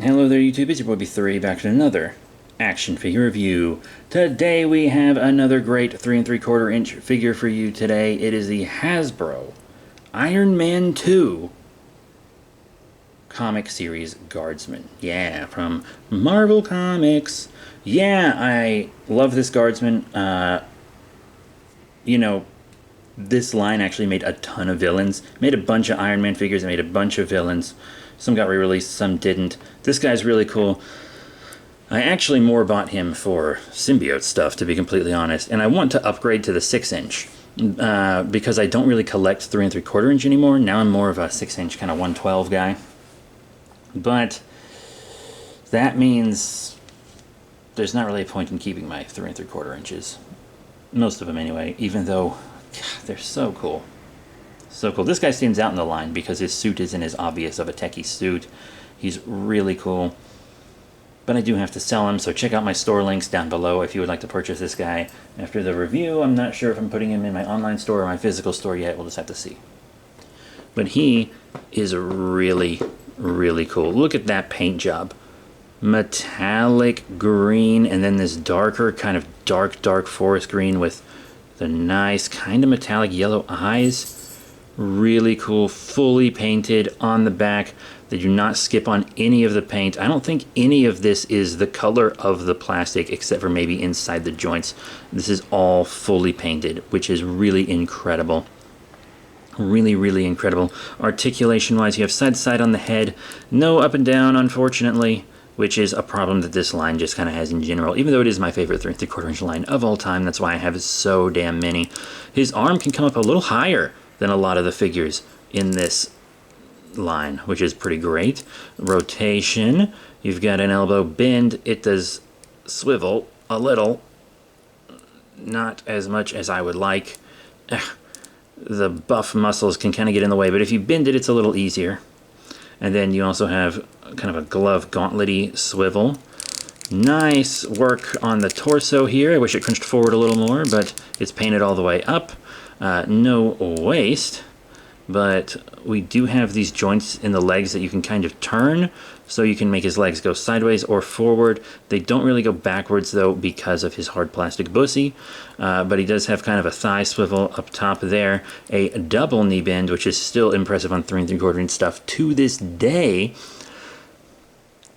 Hello there YouTube, it's your boy B3 back to another action figure review. Today we have another great 3 3/4 inch figure for you today. It is the Hasbro Iron Man 2 comic series Guardsman. Yeah, from Marvel Comics. Yeah, I love this Guardsman. This line actually made a ton of villains. Made a bunch of Iron Man figures, made a bunch of villains. Some got re-released, some didn't. This guy's really cool. I actually more bought him for symbiote stuff, to be completely honest. And I want to upgrade to the 6-inch. Because I don't really collect 3 3/4 inch anymore. Now I'm more of a 6-inch kind of 112 guy. But that means there's not really a point in keeping my 3 3/4 inches. Most of them anyway, even though they're so cool. So cool. This guy stands out in the line because his suit isn't as obvious of a techie suit. He's really cool. But I do have to sell him, so check out my store links down below if you would like to purchase this guy. After the review, I'm not sure if I'm putting him in my online store or my physical store yet. We'll just have to see. But he is really, really cool. Look at that paint job. Metallic green, and then this darker, kind of dark forest green with the nice kind of metallic yellow eyes. Really cool, fully painted on the back. They do not skip on any of the paint. I don't think any of this is the color of the plastic except for maybe inside the joints. This is all fully painted, which is really incredible. Really, really incredible. Articulation-wise, you have side to side on the head. No up and down, unfortunately, which is a problem that this line just kind of has in general, even though it is my favorite 3 3/4 inch line of all time. That's why I have so damn many. His arm can come up a little higher than a lot of the figures in this line, which is pretty great. Rotation, you've got an elbow bend. It does swivel a little, not as much as I would like. The buff muscles can kind of get in the way, but if you bend it, it's a little easier. And then you also have kind of a glove gauntlet-y swivel. Nice work on the torso here. I wish it crunched forward a little more, but it's painted all the way up. No waist, but we do have these joints in the legs that you can kind of turn, so you can make his legs go sideways or forward. They don't really go backwards though because of his hard plastic bussy, but he does have kind of a thigh swivel up top there, a double knee bend, which is still impressive on 3 3/4 inch stuff to this day.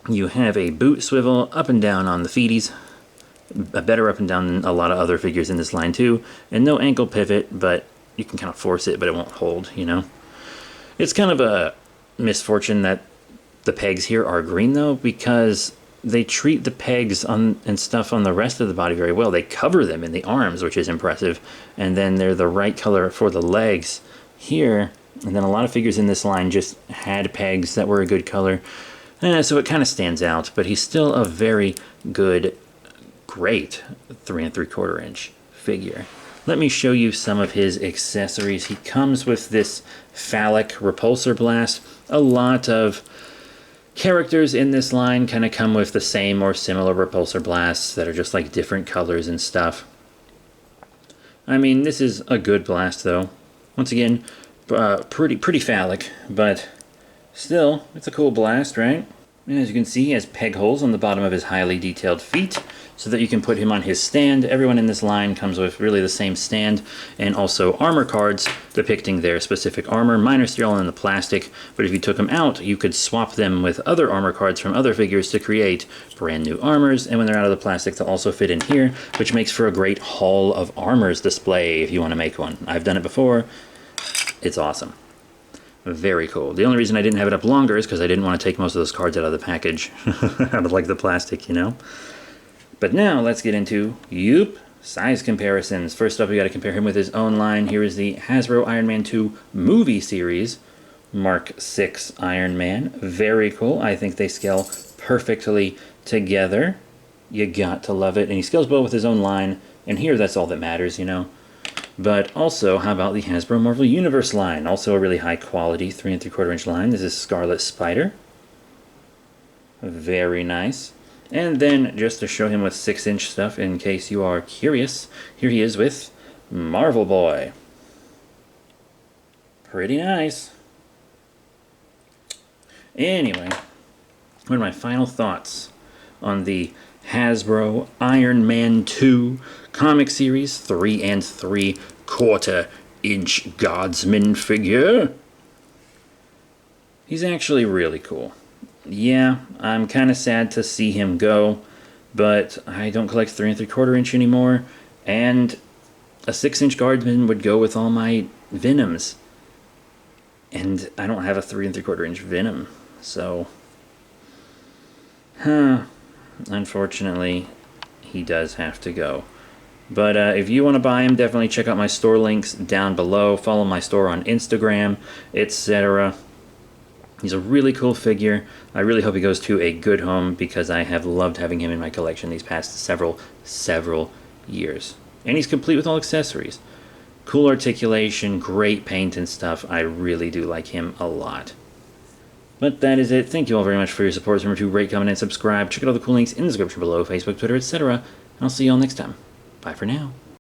You have a boot swivel up and down on the feeties. A better up and down than a lot of other figures in this line too, and no ankle pivot, but you can kind of force it, but it won't hold, you know. It's kind of a misfortune that the pegs here are green though, because they treat the pegs on and stuff on the rest of the body very well. They cover them in the arms, which is impressive, and then they're the right color for the legs here. And then a lot of figures in this line just had pegs that were a good color, so it kind of stands out. But he's still a very good, great 3 3/4 inch figure. Let me show you some of his accessories. He comes with this phallic repulsor blast. A lot of characters in this line kind of come with the same or similar repulsor blasts that are just like different colors and stuff. I mean, this is a good blast though. Once again, pretty phallic, but still, it's a cool blast, right? And as you can see, he has peg holes on the bottom of his highly detailed feet so that you can put him on his stand. Everyone in this line comes with really the same stand, and also armor cards depicting their specific armor. Mine are still in the plastic, but if you took them out, you could swap them with other armor cards from other figures to create brand new armors, and when they're out of the plastic, they'll also fit in here, which makes for a great Hall of Armors display if you want to make one. I've done it before. It's awesome. Very cool. The only reason I didn't have it up longer is because I didn't want to take most of those cards out of the package, out of like the plastic, you know? But now let's get into, size comparisons. First up, we got to compare him with his own line. Here is the Hasbro Iron Man 2 movie series, Mark 6 Iron Man. Very cool. I think they scale perfectly together. You got to love it. And he scales well with his own line. And here, that's all that matters, you know? But also, how about the Hasbro Marvel Universe line? Also a really high quality 3 3/4 inch line. This is Scarlet Spider. Very nice. And then, just to show him with 6-inch stuff, in case you are curious, here he is with Marvel Boy. Pretty nice. Anyway, one of my final thoughts on the Hasbro Iron Man 2 comic series 3 3/4 inch Guardsman figure. He's actually really cool. Yeah, I'm kind of sad to see him go, but I don't collect 3 3/4 inch anymore, and a 6-inch Guardsman would go with all my Venoms. And I don't have a 3 3/4 inch Venom, so unfortunately, he does have to go. But if you want to buy him, definitely check out my store links down below. Follow my store on Instagram, etc. He's a really cool figure. I really hope he goes to a good home because I have loved having him in my collection these past several years. And he's complete with all accessories. Cool articulation, great paint and stuff. I really do like him a lot. But that is it. Thank you all very much for your support. Remember to rate, comment, and subscribe. Check out all the cool links in the description below, Facebook, Twitter, etc. And I'll see you all next time. Bye for now.